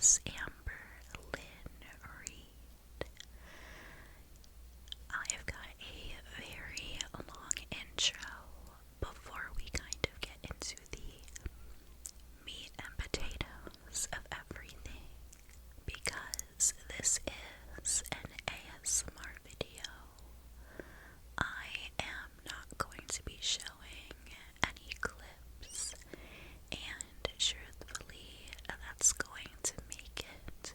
is Amber Lynn Reed. I've got a very long intro before we kind of get into the meat and potatoes of everything, because this is an ASMR video. I am not going to be showing any clips, and truthfully, that's going to make it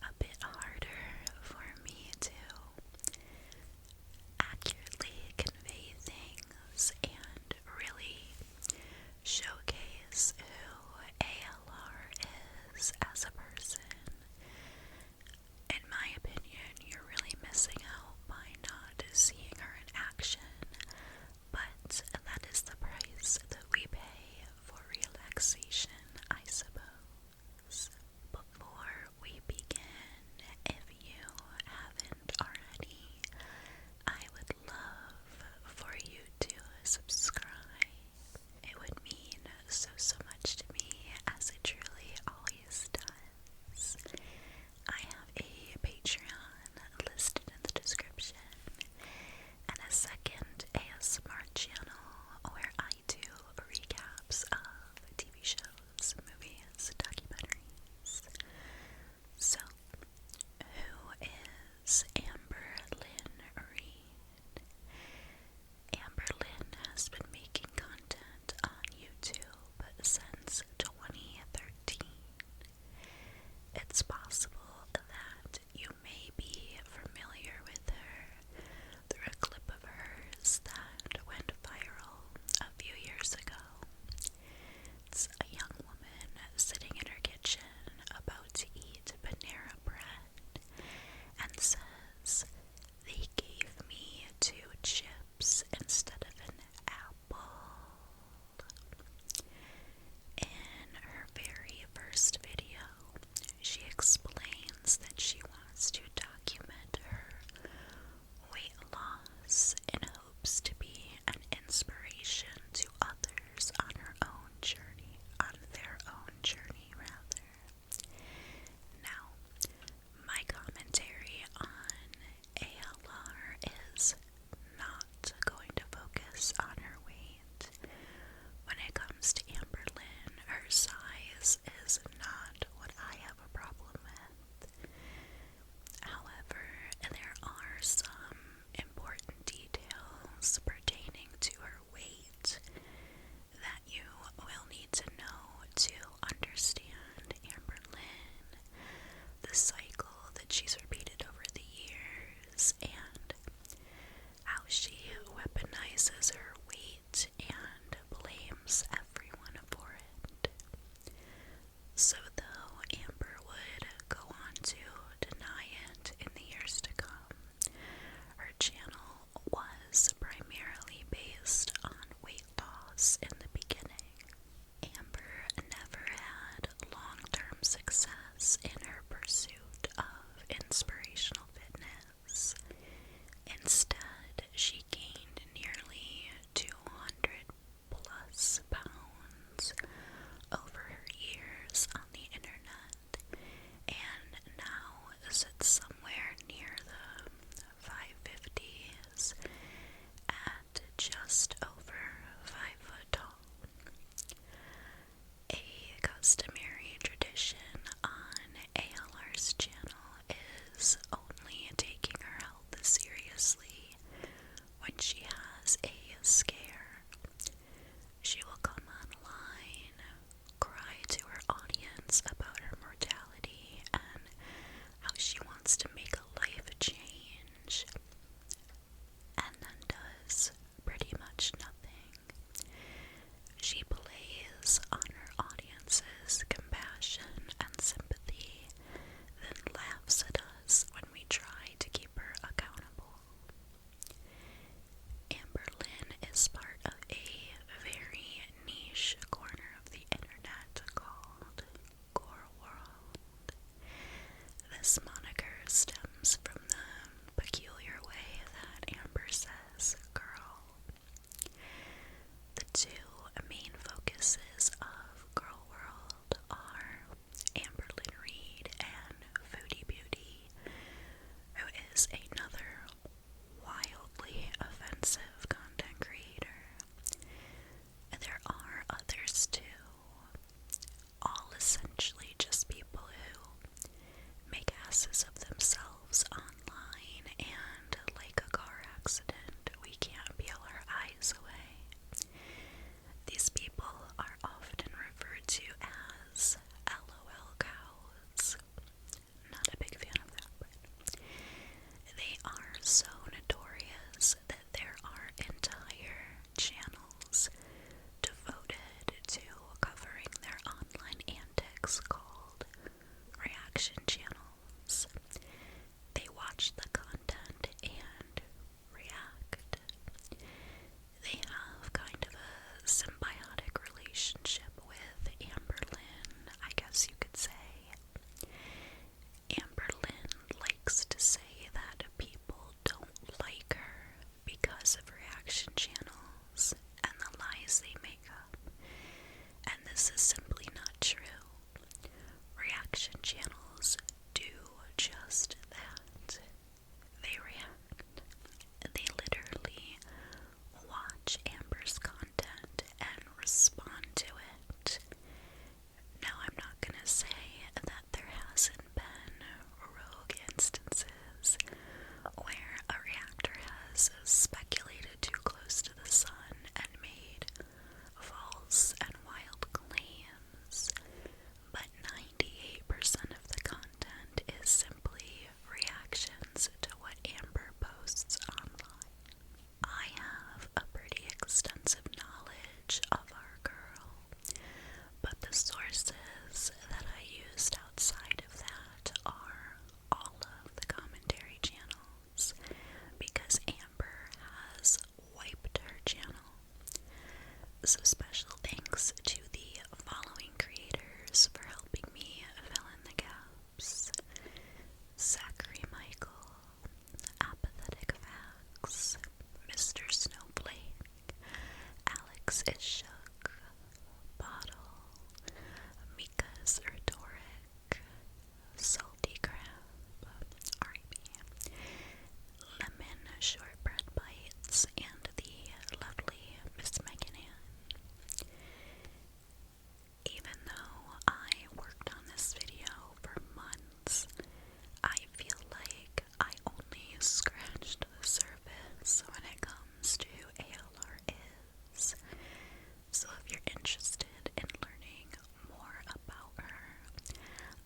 a bit harder for me to accurately convey things and really showcase who ALR is as a person. In my opinion, you're really missing out by not seeing her in action, but that is the price that we pay for relaxation, I suppose. Before we begin, if you haven't already, I would love for you to subscribe. It would mean so much to me, as it truly always does. I have a Patreon listed in the description, and a second ASMR channel where I do recaps of TV shows, movies, documentaries. So, who is Amber Lynn Reed? Amber Lynn has been making content on YouTube since 2013. It's possible that you may be familiar with her through a clip of hers that went viral a few years ago. It's a young woman sitting in her kitchen about to eat Panera bread and says, "They gave me 2 chips instead of an apple." In her very first video, she explains that she wants to document her weight loss in hopes to be an inspiration to others on their own journey rather. Now, my commentary on ALR is not going to focus on her weight. When it comes to Amber Lynn, her size is not what I have a problem with. However, there are some important details pertaining to her weight that you will need to know to understand Amber Lynn, the cycle that she's repeated over the years, and how she weaponizes her weight and blames everyone for it. So though Amber would go on to deny it in the years to come, her channel was primarily based on weight loss in the beginning. Amber never had long-term success in her pursuit of inspirational fitness. Instead, she gained nearly 200 plus pounds over her years on the internet, and now sits somewhere near the 550s at just over 5 foot tall. A customary tradition on ALR's channel is only taking her health seriously when she has a scare. She will come online, cry to her audience about her mortality and how she wants to make a life change, and then does pretty much nothing. She plays on her audience's compassion and sympathy, then laughs at us when we try to keep her accountable. Amber Lynn is part of a very niche corner of the internet called Gore World. This moniker stems from the peculiar way that Amber says girl. The two main focuses of Girl World are Amber Lynn Reed Netflix called Reaction Channels. They watch the content and react. They have kind of a symbiotic relationship with Amberlynn, I guess you could say. Amberlynn likes to say that people don't like her because of reaction channels and the lies they make up, and this is simply not true. Reaction channels do just that. They react. They literally watch Amber's content and respond to it. Now, I'm not gonna say that there hasn't been rogue instances where a reactor has speculated too close to the sun and made false and wild claims, but 98% of the content is simply reactions to what Amber posts online. I have a pretty extensive knowledge of our girl, but the sources that I used outside of that are all of the commentary channels, because Amber has wiped her channel. So special thanks to the following creators for helping me fill in the gaps: Zachary Michael, Apathetic Facts, Mr. Snowflake, Alex is Shook, Bottle, Mika's Rhetoric, Salty Crab, R.I.P., Lemon Shortbread Bites, and the lovely Miss Megan Ann. Even though I worked on this video for months, I feel like I only scratched the surface when it comes to ALR is. So if you're interested in learning more about her,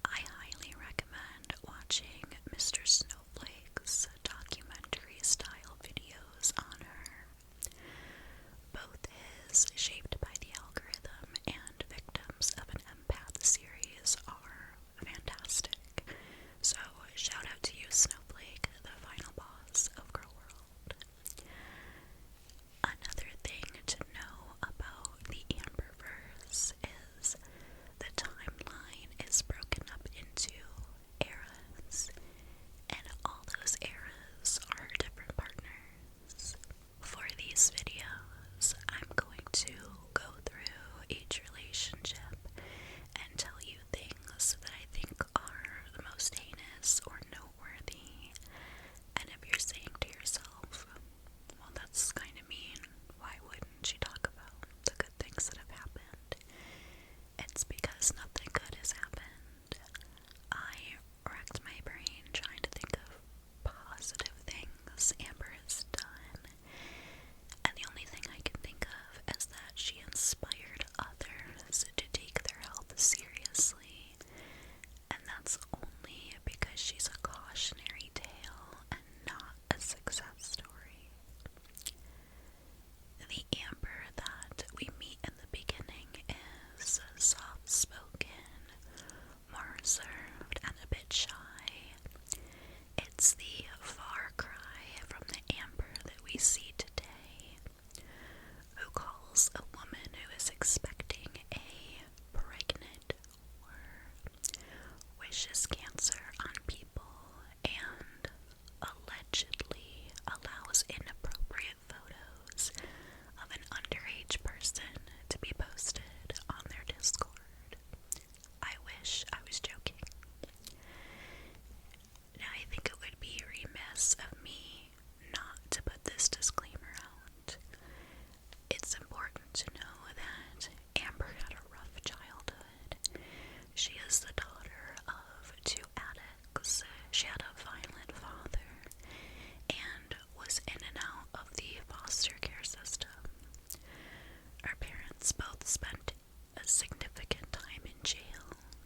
I highly recommend watching Mr. Snowflake's documentary-style videos on her. Both his Shaped by the Algorithm and Victims of an Empath series are fantastic. So shout out to you, Snowflake, the final boss of Girl World. Another thing to know about the Amberverse is the timeline is broken up into eras, and all those eras are different partners. For these videos, I'm going to go through each relationship and tell you things that I think are the most heinous or noteworthy. And if you're saying to yourself, well, that's kind of mean, why wouldn't she talk about the good things that have happened? It's because nothing good has happened. I racked my brain trying to think of positive things Amber has done, and the only thing I can think of is that she inspired others to take their health seriously, and that's only because she's a cautionary tale and not a success story. The Amber that we meet in the beginning is soft-spoken, more reserved, and a bit shy. It's the far cry from the Amber that we see today, who calls a woman who is expecting a pregnant whore, wishes cancer on people, and allegedly allows inappropriate photos of an underage person to be posted on their Discord. I wish I was joking. Now, I think it would be remiss of me not to put this disclaimer out. It's important to know that Amber had a rough childhood. She is the daughter of two addicts. She had a violent father and was in and out of the foster care system. Her parents both spent a significant time in jail,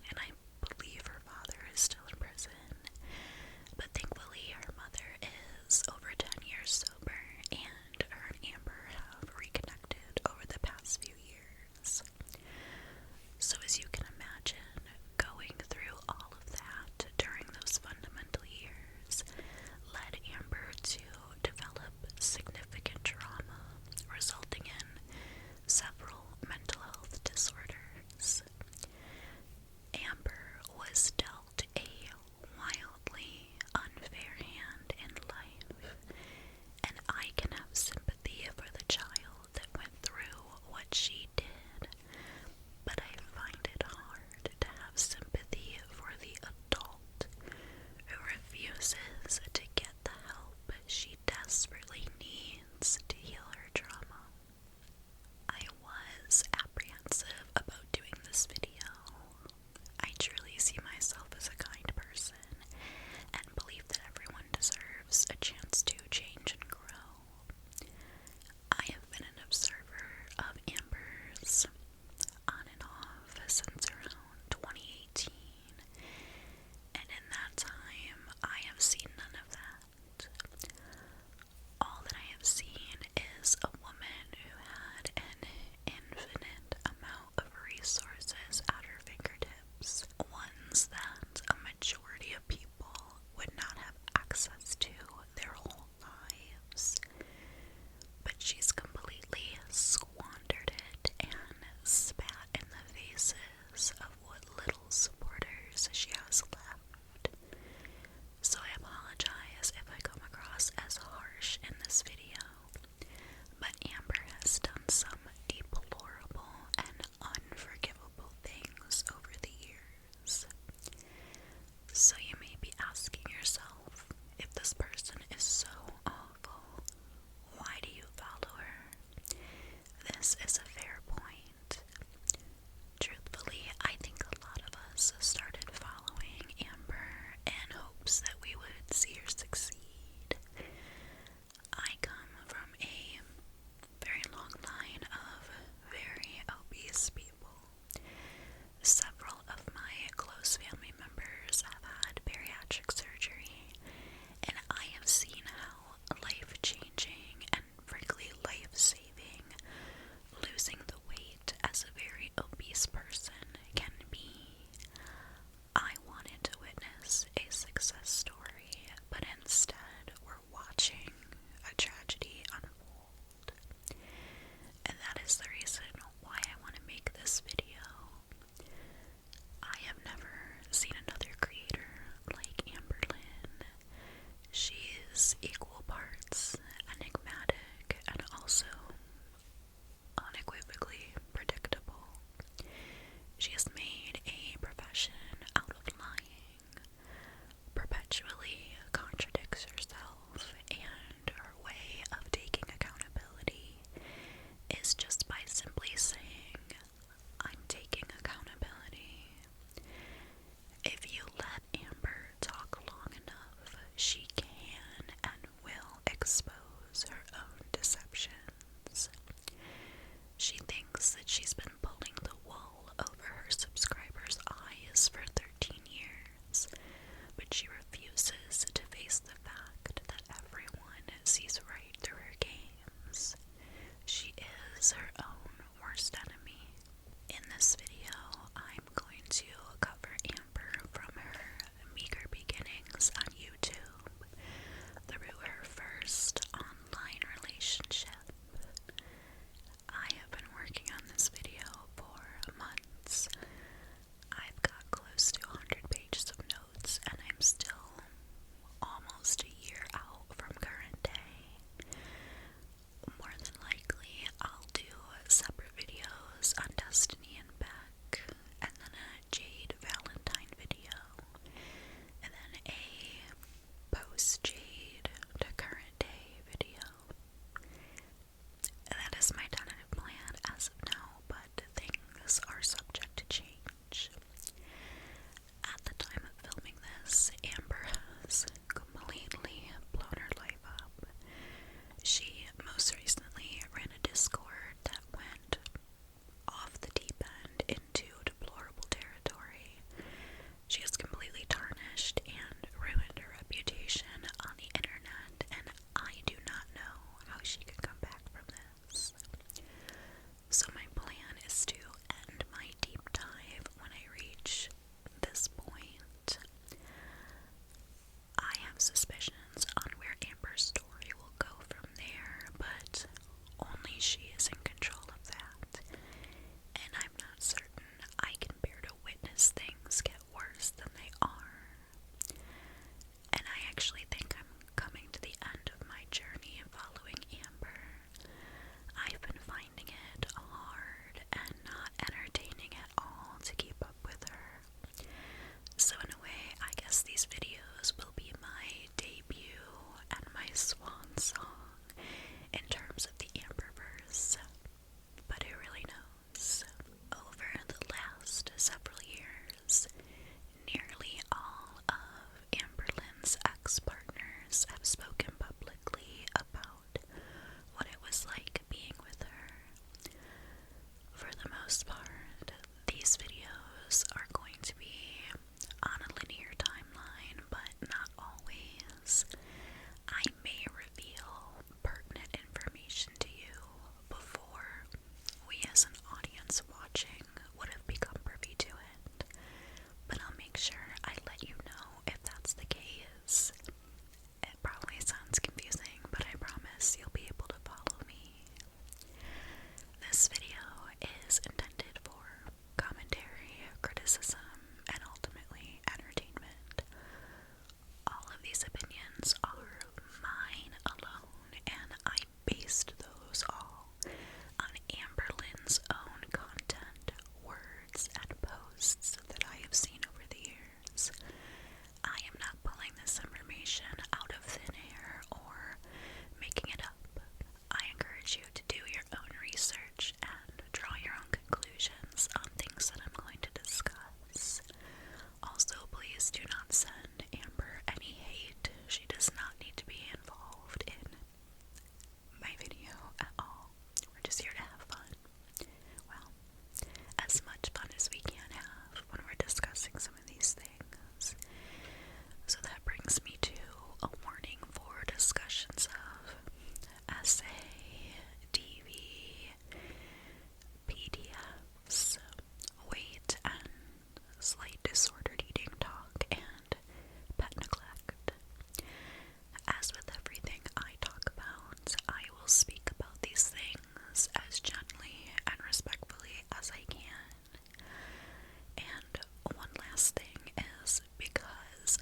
and I believe her father is still in prison. But thankfully, her mother is over 10 years sober, and her and Amber have reconnected over the past few years. So as you can imagine, followers she has left. So I apologize if I come across as harsh in this video, but Amber has done some deplorable and unforgivable things over the years. So you may be asking yourself, if this person is so awful, why do you follow her? This is a fair point. Truthfully, I think a lot of us started following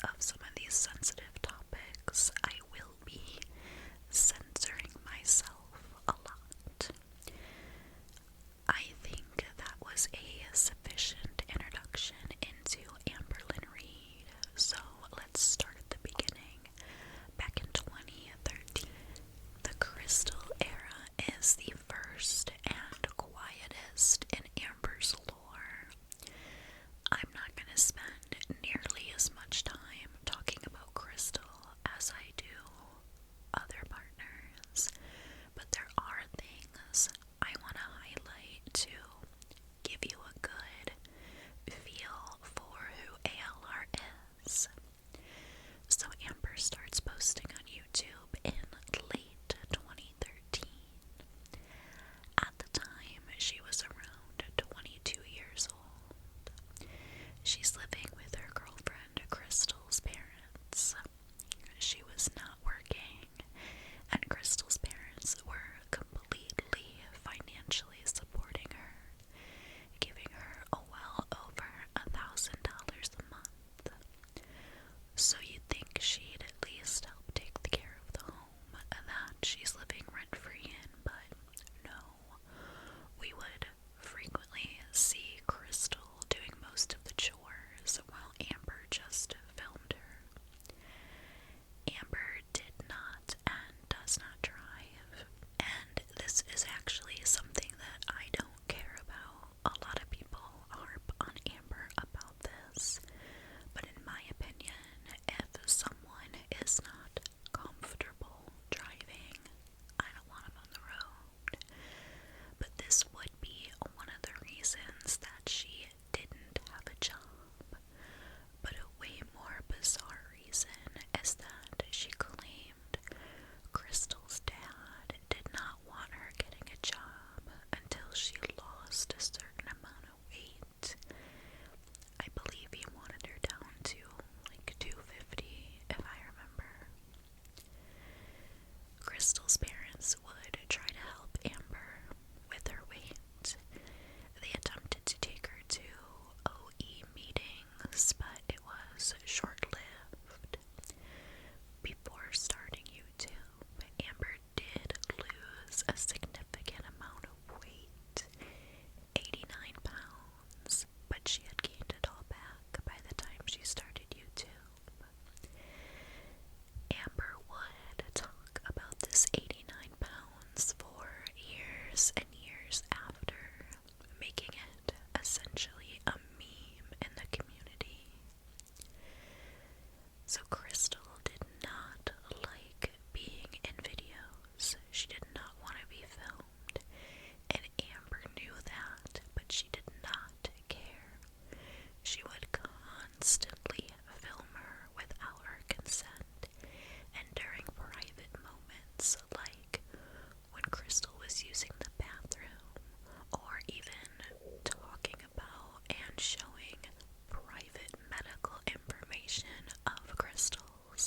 of some of these sensitive topics, I will be censoring myself a lot. I think that was a sufficient introduction into Amberlynn Reid, so let's start at the beginning. Back in 2013, the Crystal era is the first and quietest in Amber's lore. I'm not going to spend nearly as much time talking about Crystal as I do other partners, but there are things I want to highlight to give you a good feel for who ALR is. So Amber starts posting on YouTube in late 2013. At the time, she was around 22 years old. She's living with her girlfriend Crystal's parents. She was not working, and Crystal's parents were completely financially supporting her, giving her well over $1,000 a month. So you'd think she'd at least help take care of the home that she's living rent-free in, but no. We would frequently see Crystal doing most of the chores while Amber just filmed her. Amber did not and does not drive, and this is actually something that I don't care about. A lot of people harp on Amber about this, but in my opinion, if someone is not comfortable driving, I don't want them on the road. But this would be one of the reasons that she didn't have a job. But a way more bizarre reason is that she claimed Crystal's dad did not want her getting a job until she lost a certain amount of weight. I believe he wanted her down to like 250, if I remember. Crystal's parents would try to help Amber with her weight. They attempted to take her to OE meetings, but it was short-lived. Before starting YouTube, Amber did lose a significant amount of weight, 89 pounds, but she had gained it all back by the time she started YouTube. Amber would talk about this 89 pounds for years and years after, making it essentially a meme in the community. So Crystal did not like being in videos. She did not want to be filmed, and Amber knew that, but she did not care. She would constantly film her without her consent, and during private moments, like when Crystal was using the bathroom, or even talking about and showing private medical information of Crystal's.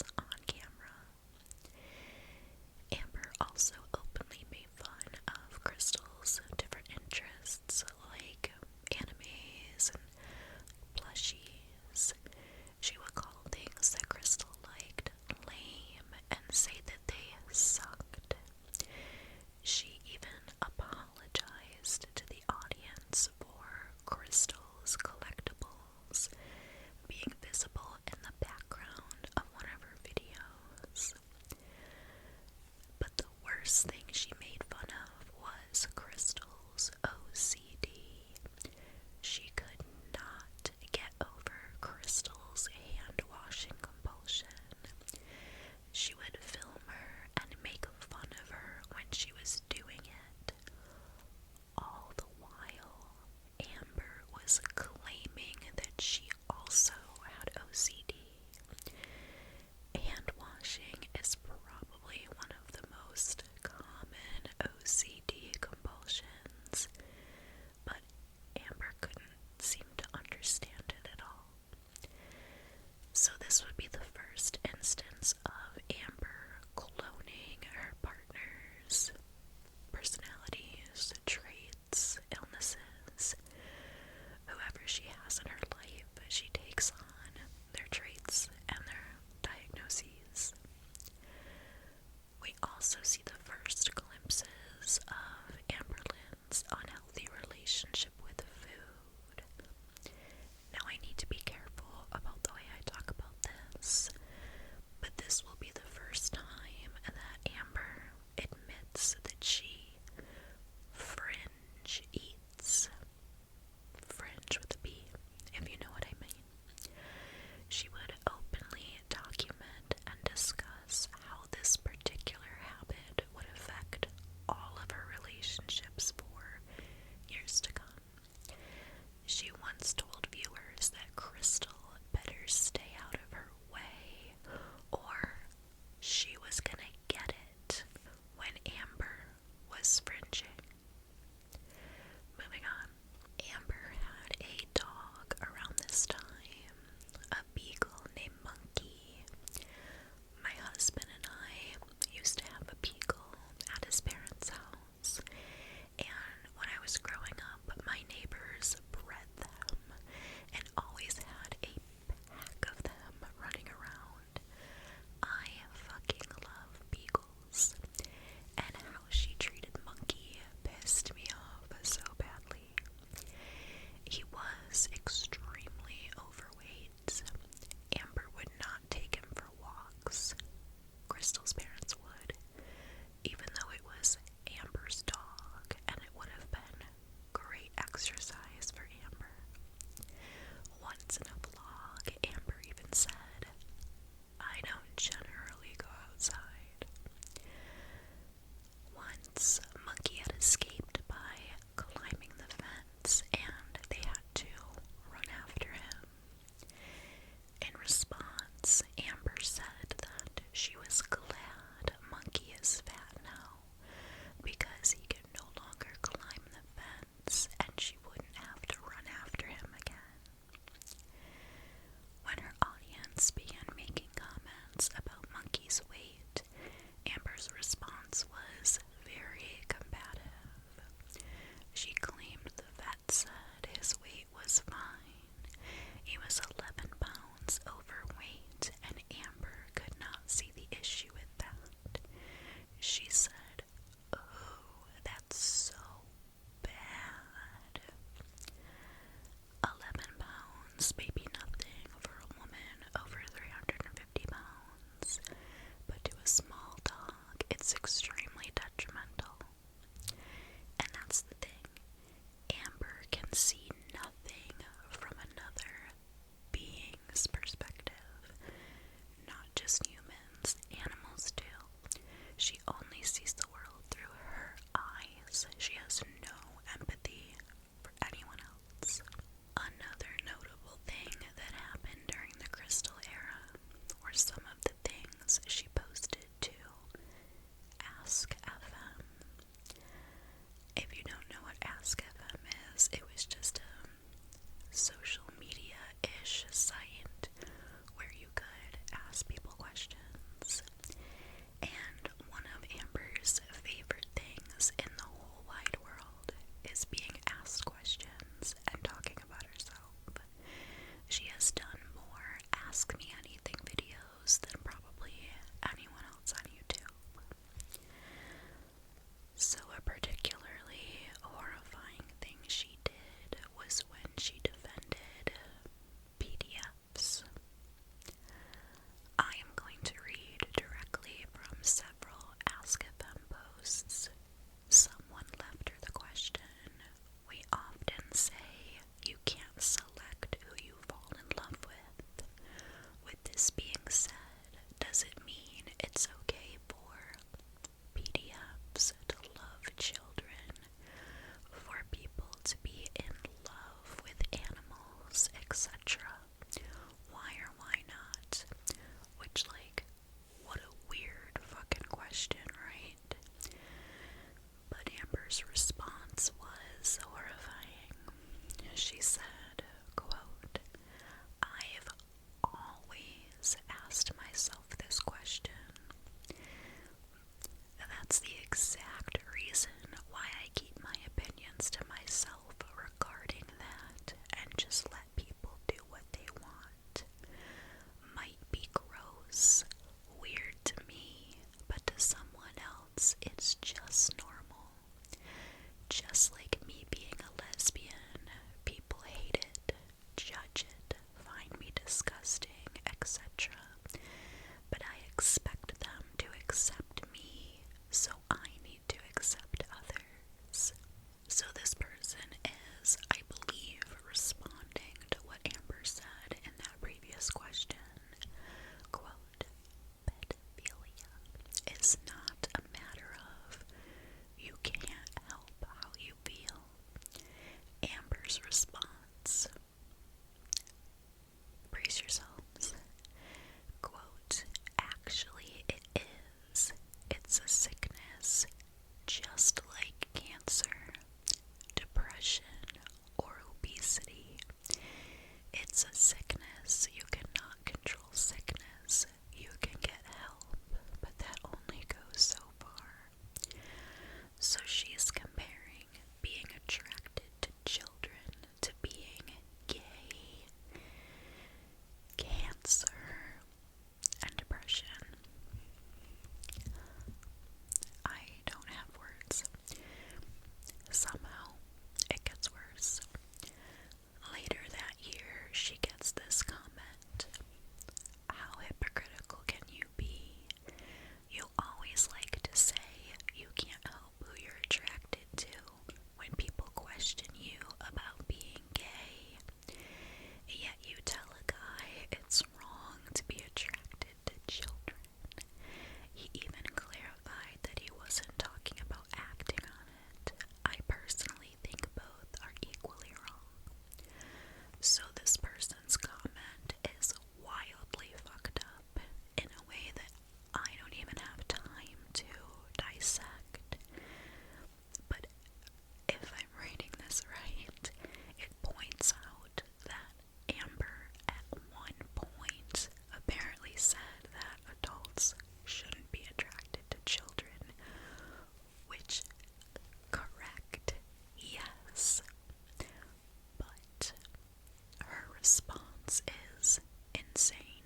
insane.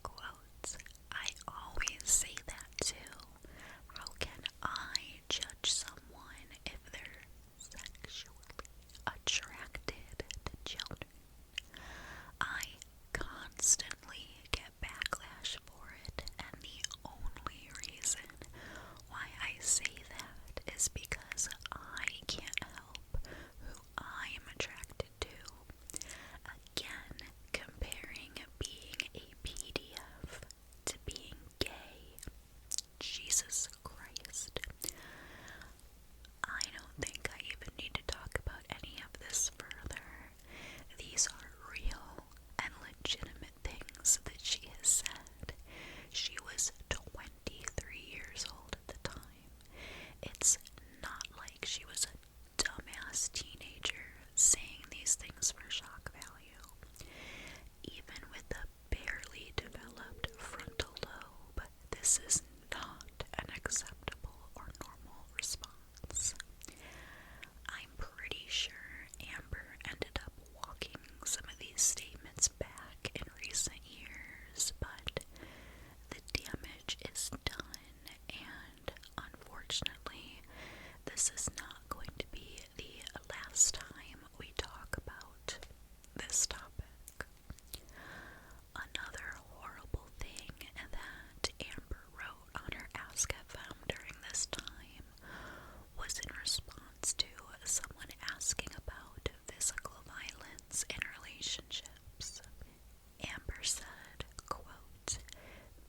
Quotes. I always say that too. How can I judge someone if they're sexually attracted to children? I constantly get backlash for it, and the only reason why I say that is because I can't help who I am attracted to. Again, comparing being a PDF to being gay. Jesus Christ. I don't think I even need to talk about any of this further. These are real and legitimate things that she has said. She was 23 years old at the time. It's not like she was a dumbass teenager saying these things for shock value. Even with a barely developed frontal lobe, this is not an acceptable or normal response. I'm pretty sure Amber ended up walking some of these statements back in recent years, but the damage is done, and unfortunately, this is not going to be the last time we talk about this topic. Another horrible thing that Amber wrote on her Ask FM during this time was in response to someone asking about physical violence in relationships. Amber said, quote,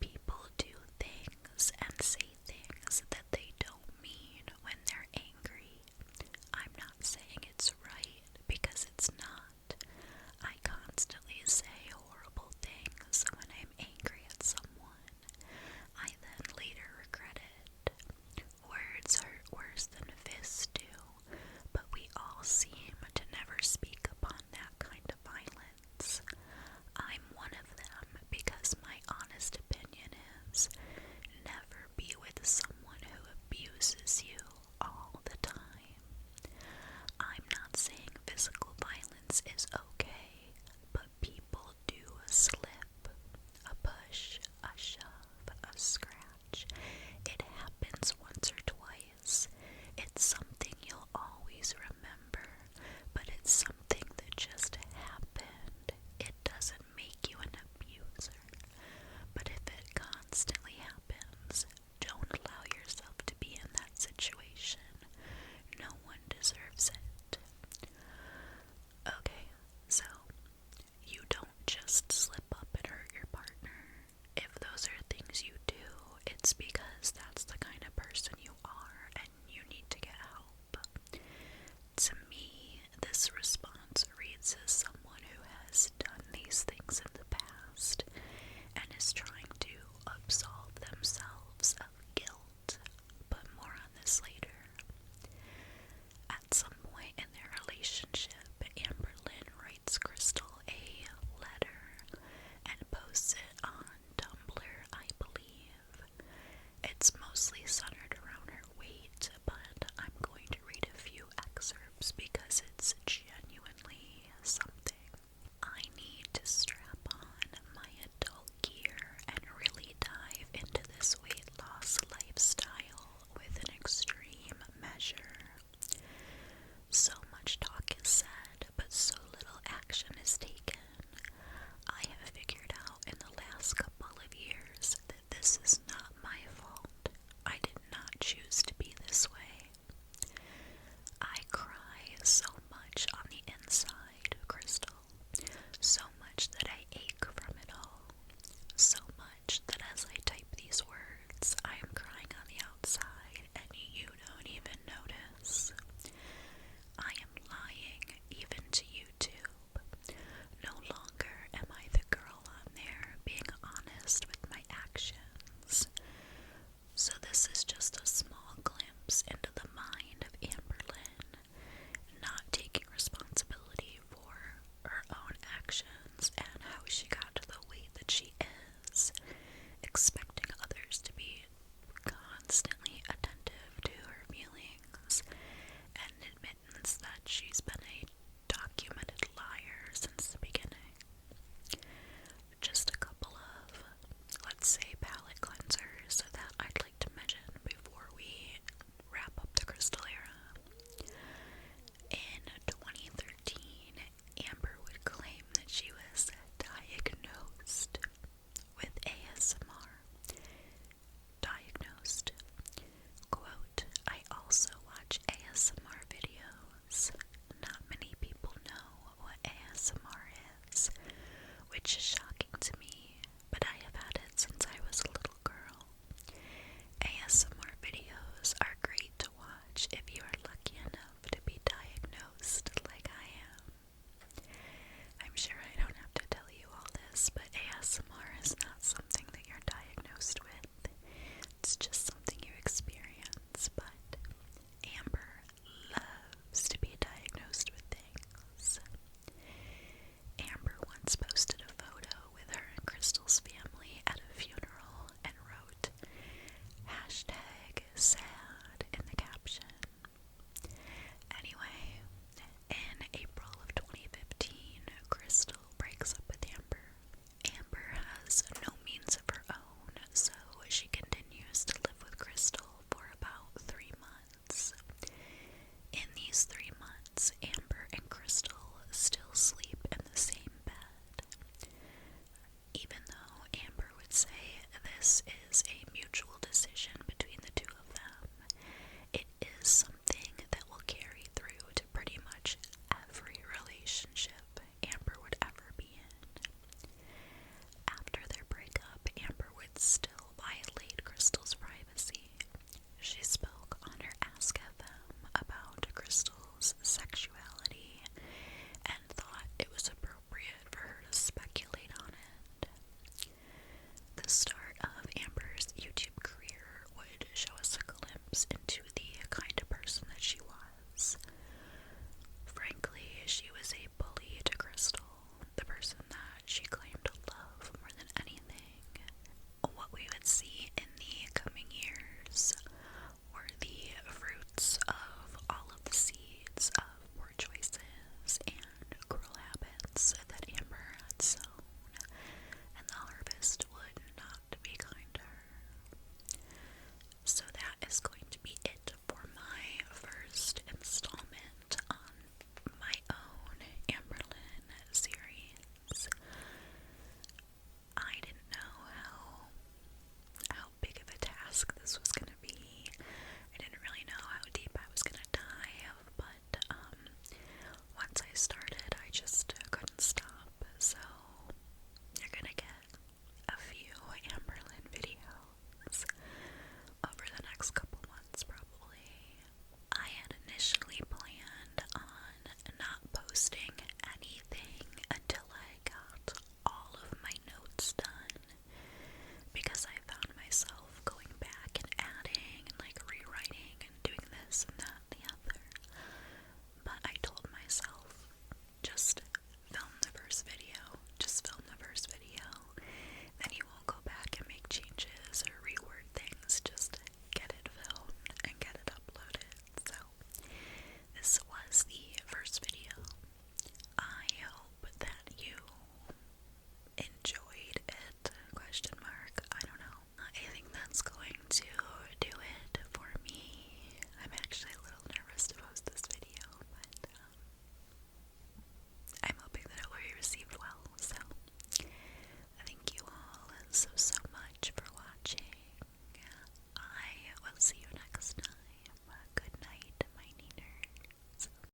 "People do things and say things that they don't mean when they're angry. I'm not saying it's right because it's not. I constantly say horrible things when I'm angry at someone. I then later regret it. Words hurt worse than fists do, but we all seem to never speak upon that kind of violence. I'm one of them because my honest opinion is never be with someone who abuses you all the time. I'm not saying physical violence is okay, but people do slip. A push, a shove, a scratch. It happens once or twice. It's something you'll always remember, but it's something that just happened. It doesn't make you an abuser. But if it constantly happens, don't allow yourself to be in that situation. No one deserves it." Okay, so you don't just slip up and hurt your partner. If those are things you do, it's because that's the kind of person you are and you need to get help. To me, this response reads as someone who has done these things in the past and is trying to absolve themselves of guilt, but more on this later. At some point in their relationship, Amber Lynn writes Crystal a letter and posts it on Tumblr, I believe. It's mostly centered around her weight, but I'm going to read a few excerpts because it's genuinely something. "I need to strap on my adult gear and really dive into this weight loss lifestyle with an extreme measure. So much talk is said, but so little action is taken. I have figured out in the this, but ASMR is not something that you're diagnosed with. It's just something you experience, but Amber loves to be diagnosed with things. Amber once posted a photo with her and Crystal's family at a funeral and wrote, #sad in the caption. Anyway, in April of 2015, Crystal breaks up with Amber. Amber has no means of her own, so she continues to live with Crystal for about 3 months. In these 3 months, Amber and Crystal still sleep in the same bed. Even though Amber would say this